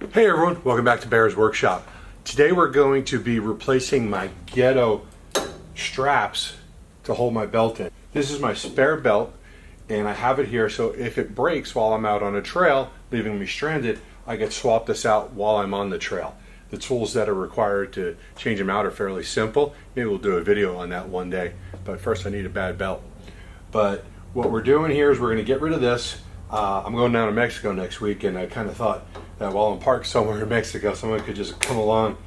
Hey everyone, welcome back to Bear's Workshop. Today we're going to be replacing my ghetto straps to hold my belt in. This is my spare belt and I have it here so if it breaks while I'm out on a trail, leaving me stranded, I can swap this out while I'm on the trail. The tools that are required to change them out are fairly simple. Maybe we'll do a video on that one day, but first I need a bad belt. But what we're doing here is we're going to get rid of this. I'm going down to Mexico next week and I kind of thought that while I'm parked somewhere in Mexico, someone could just come along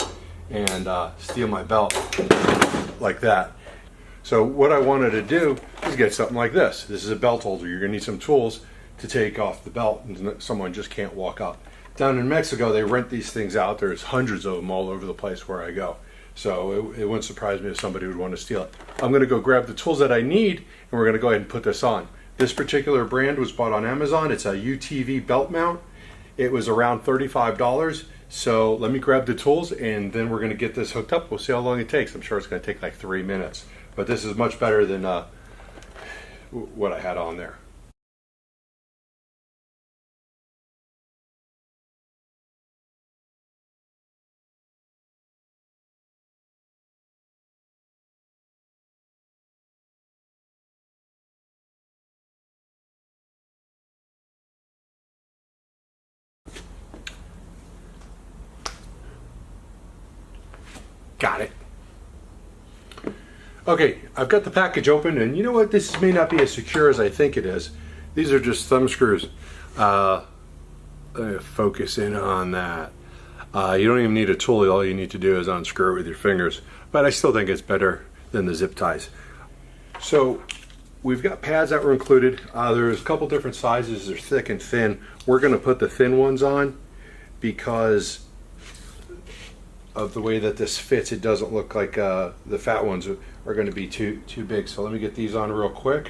and steal my belt like that. So what I wanted to do is get something like this. This is a belt holder. You're going to need some tools to take off the belt and someone just can't walk up. Down in Mexico, they rent these things out. There's hundreds of them all over the place where I go. So it wouldn't surprise me if somebody would want to steal it. I'm going to go grab the tools that I need and we're going to go ahead and put this on. This particular brand was bought on Amazon. It's a UTV belt mount. It was around $35. So let me grab the tools and then we're going to get this hooked up. We'll see how long it takes. I'm sure it's going to take like 3 minutes. But this is much better than what I had on there. Got it. Okay, I've got the package open and you know what? This may not be as secure as I think it is. These are just thumb screws. Let me focus in on that. You don't even need a tool. All you need to do is unscrew it with your fingers. But I still think it's better than the zip ties. So we've got pads that were included. There's a couple different sizes. They're thick and thin. We're going to put the thin ones on because of the way that this fits. It doesn't look like the fat ones are going to be too big. So let me get these on real quick.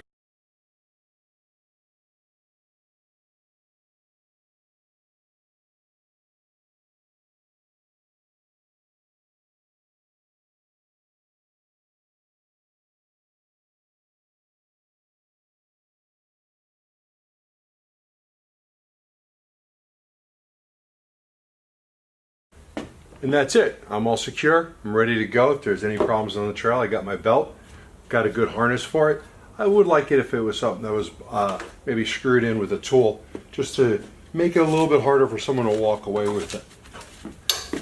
And that's it. I'm all secure. I'm ready to go. If there's any problems on the trail, I got my belt. Got a good harness for it. I would like it if it was something that was maybe screwed in with a tool, just to make it a little bit harder for someone to walk away with it.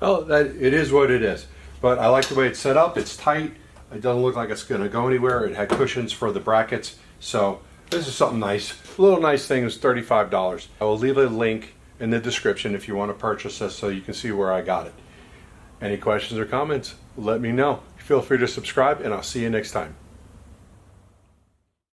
Oh, it is what it is. But I like the way it's set up. It's tight. It doesn't look like it's going to go anywhere. It had cushions for the brackets. So this is something nice. A little nice thing is $35. I will leave a link in the description if you want to purchase this so you can see where I got it. Any questions or comments, let me know. Feel free to subscribe and I'll see you next time.